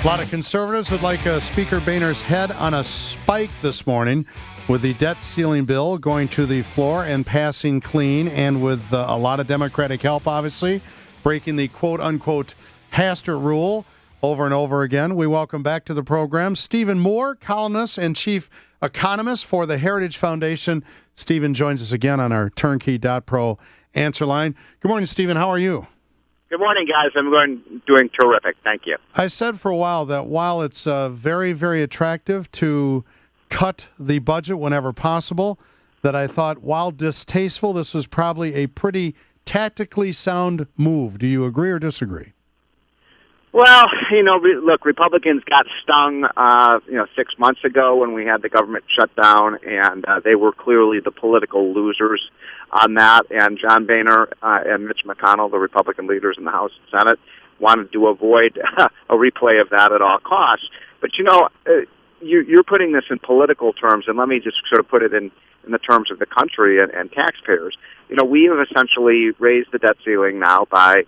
A lot of conservatives would like Speaker Boehner's head on a spike this morning with the debt ceiling bill going to the floor and passing clean, and with a lot of Democratic help, obviously, breaking the quote-unquote Hastert rule over and over again. We welcome back to the program Stephen Moore, columnist and chief economist for the Heritage Foundation. Stephen joins us again on our Turnkey.pro answer line. Good morning, Stephen. How are you? Good morning, guys. I'm doing terrific. Thank you. I said for a while that while it's very, very attractive to cut the budget whenever possible, that I thought, while distasteful, this was probably a pretty tactically sound move. Do you agree or disagree? Well, look, Republicans got stung, 6 months ago when we had the government shut down, and they were clearly the political losers on that. And John Boehner and Mitch McConnell, the Republican leaders in the House and Senate, wanted to avoid a replay of that at all costs. But, you're putting this in political terms, and let me just sort of put it in the terms of the country and taxpayers. We have essentially raised the debt ceiling now by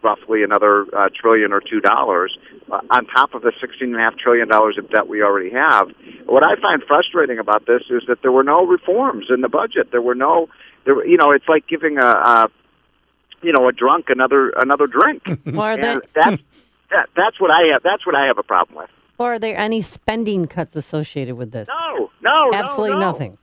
roughly another $1 trillion or $2 on top of the $16.5 trillion of debt we already have. What I find frustrating about this is that there were no reforms in the budget. It's like giving a drunk another drink. Well, that's what I have. That's what I have a problem with. Or are there any spending cuts associated with this? No, absolutely nothing.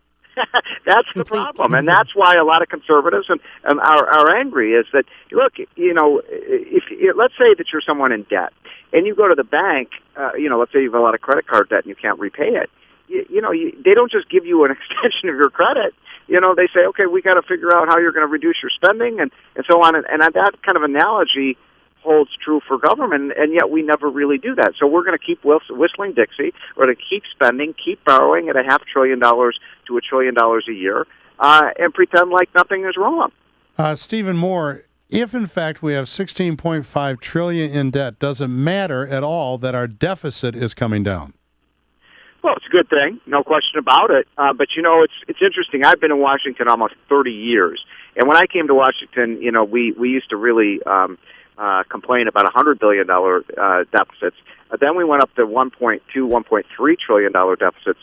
That's the problem, and that's why a lot of conservatives are angry. Is that, look, let's say that you're someone in debt, and you go to the bank. Let's say you have a lot of credit card debt and you can't repay it. They don't just give you an extension of your credit. They say, okay, we got to figure out how you're going to reduce your spending and so on. And that kind of analogy holds true for government, and yet we never really do that. So we're going to keep whistling Dixie. We're going to keep spending, keep borrowing at $500 billion to $1 trillion a year, and pretend like nothing is wrong. Stephen Moore, if in fact we have $16.5 trillion in debt, does it matter at all that our deficit is coming down? Well, it's a good thing, no question about it. But it's interesting. I've been in Washington almost 30 years, and when I came to Washington, we used to really complain about $100 billion deficits. Then we went up to $1.2, $1.3 trillion deficits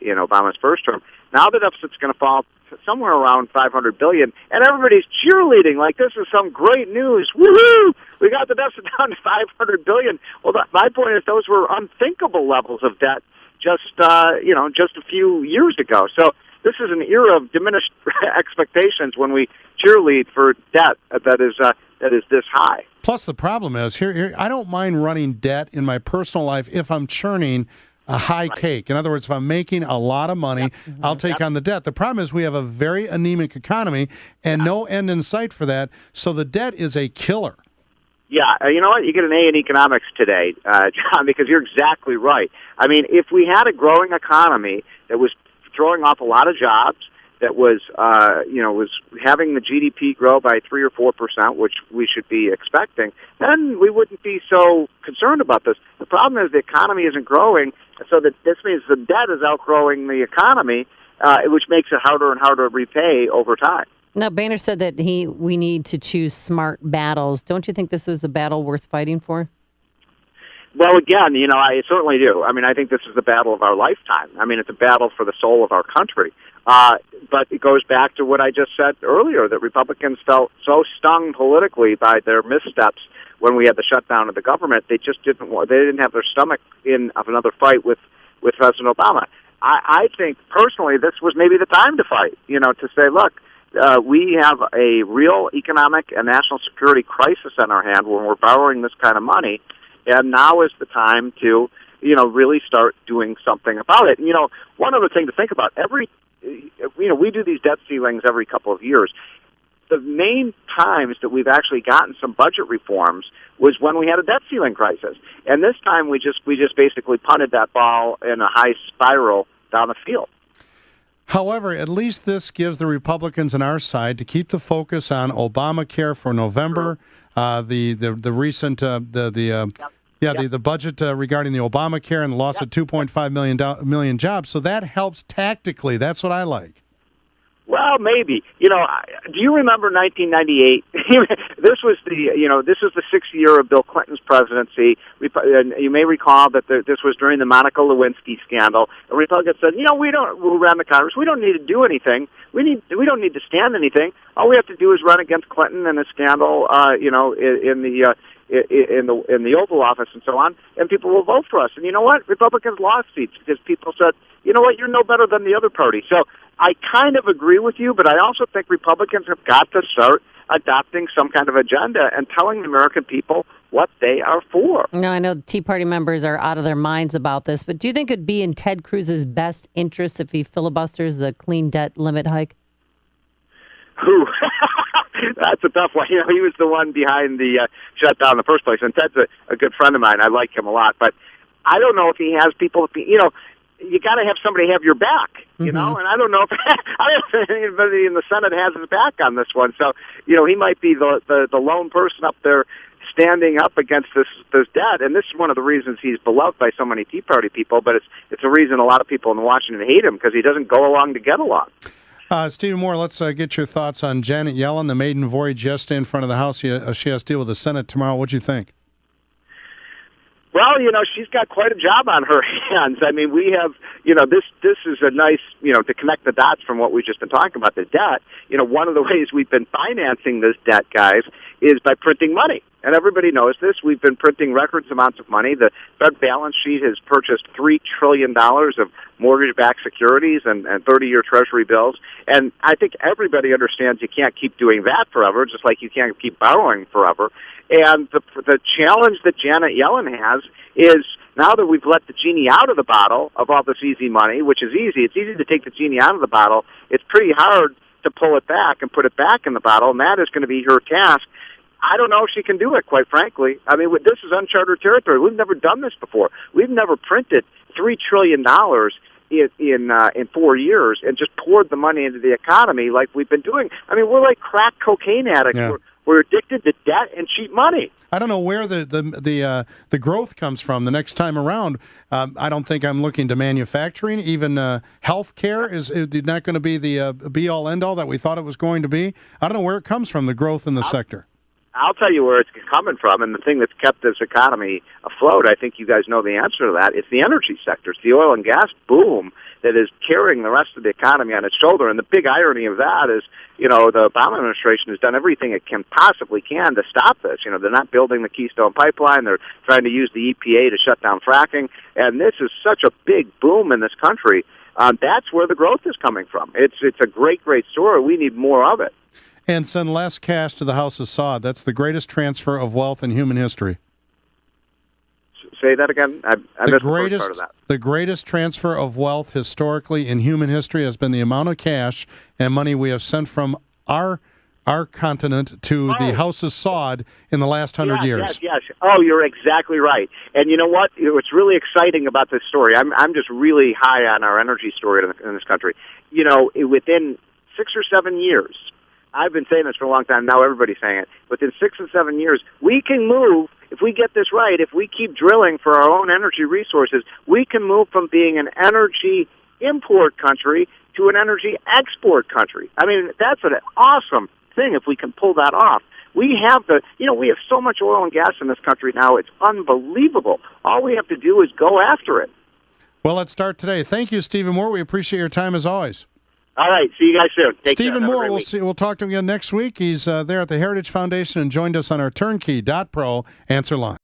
in Obama's first term. Now the deficit's going to fall somewhere around $500 billion, and everybody's cheerleading like this is some great news. Woohoo! We got the deficit down to $500 billion. Well, my point is those were unthinkable levels of debt just a few years ago. So this is an era of diminished expectations when we cheerlead for debt that is this high. Plus, the problem is, here I don't mind running debt in my personal life if I'm churning a high cake. In other words, if I'm making a lot of money, I'll take on the debt. The problem is we have a very anemic economy and no end in sight for that, so the debt is a killer. Yeah, you know what? You get an A in economics today, John, because you're exactly right. I mean, if we had a growing economy that was throwing off a lot of jobs, that was having the GDP grow by 3 or 4%, which we should be expecting, then we wouldn't be so concerned about this. The problem is the economy isn't growing, so that this means the debt is outgrowing the economy, which makes it harder and harder to repay over time. Now, Boehner said that we need to choose smart battles. Don't you think this was a battle worth fighting for? Well, again, I certainly do. I mean, I think this is the battle of our lifetime. I mean, it's a battle for the soul of our country. But it goes back to what I just said earlier, that Republicans felt so stung politically by their missteps when we had the shutdown of the government, they just didn't have their stomach in of another fight with President Obama. I think, personally, this was maybe the time to fight, to say, look, we have a real economic and national security crisis on our hand when we're borrowing this kind of money, and now is the time to, really start doing something about it. One other thing to think about, we do these debt ceilings every couple of years. The main times that we've actually gotten some budget reforms was when we had a debt ceiling crisis. And this time we just basically punted that ball in a high spiral down the field. However, at least this gives the Republicans on our side to keep the focus on Obamacare for November, the recent the budget regarding the Obamacare and the loss of 2.5 million jobs. So that helps tactically. That's what I like. Well, maybe. Do you remember 1998? This was the sixth year of Bill Clinton's presidency. And you may recall that this was during the Monica Lewinsky scandal. And Republicans said, who ran the Congress, we don't need to do anything. We don't need to stand anything. All we have to do is run against Clinton and a scandal, in the Oval Office and so on, and people will vote for us. And you know what? Republicans lost seats because people said, you know what, you're no better than the other party. So I kind of agree with you, but I also think Republicans have got to start adopting some kind of agenda and telling the American people what they are for. No, I know the Tea Party members are out of their minds about this, but do you think it'd be in Ted Cruz's best interest if he filibusters the clean debt limit hike? Who? That's a tough one. He was the one behind the shutdown in the first place, and Ted's a good friend of mine. I like him a lot, but I don't know if he has people. You got to have somebody have your back, and I don't know if anybody in the Senate has his back on this one. So, he might be the lone person up there standing up against this debt, and this is one of the reasons he's beloved by so many Tea Party people. But it's a reason a lot of people in Washington hate him because he doesn't go along to get along. Stephen Moore, let's get your thoughts on Janet Yellen, the maiden voyage yesterday in front of the House. She has to deal with the Senate tomorrow. What do you think? Well, she's got quite a job on her hands. I mean, we have, this is a nice, to connect the dots from what we've just been talking about, the debt. One of the ways we've been financing this debt, guys, is by printing money. And everybody knows this. We've been printing records amounts of money. The Fed balance sheet has purchased $3 trillion of mortgage-backed securities and 30-year Treasury bills. And I think everybody understands you can't keep doing that forever, just like you can't keep borrowing forever. And the challenge that Janet Yellen has is now that we've let the genie out of the bottle of all this easy money, which is easy. It's easy to take the genie out of the bottle. It's pretty hard to pull it back and put it back in the bottle, and that is going to be her task. I don't know if she can do it, quite frankly. I mean, this is uncharted territory. We've never done this before. We've never printed $3 trillion in 4 years and just poured the money into the economy like we've been doing. I mean, we're like crack cocaine addicts. Yeah. We're addicted to debt and cheap money. I don't know where the growth comes from the next time around. I don't think I'm looking to manufacturing. Even health care is not going to be the be-all, end-all that we thought it was going to be. I don't know where it comes from, the growth in the sector. I'll tell you where it's coming from, and the thing that's kept this economy afloat, I think you guys know the answer to that. It's the energy sector. It's the oil and gas boom that is carrying the rest of the economy on its shoulder. And the big irony of that is, the Obama administration has done everything it possibly can to stop this. They're not building the Keystone Pipeline. They're trying to use the EPA to shut down fracking. And this is such a big boom in this country. That's where the growth is coming from. It's a great, great story. We need more of it. And send less cash to the House of Sod. That's the greatest transfer of wealth in human history. Say that again? I missed the first part of that. The greatest transfer of wealth historically in human history has been the amount of cash and money we have sent from our continent to the House of Sod in the last 100 years. Yes. Oh, you're exactly right. And you know what? What's really exciting about this story, I'm just really high on our energy story in this country. Within 6 or 7 years, I've been saying this for a long time. Now everybody's saying it. Within 6 and 7 years, we can move, if we get this right, if we keep drilling for our own energy resources, we can move from being an energy import country to an energy export country. I mean, that's an awesome thing if we can pull that off. We have we have so much oil and gas in this country now. It's unbelievable. All we have to do is go after it. Well, let's start today. Thank you, Stephen Moore. We appreciate your time as always. All right. See you guys soon. Take Stephen care. Moore, we'll talk to him again next week. He's there at the Heritage Foundation and joined us on our Turnkey.pro answer line.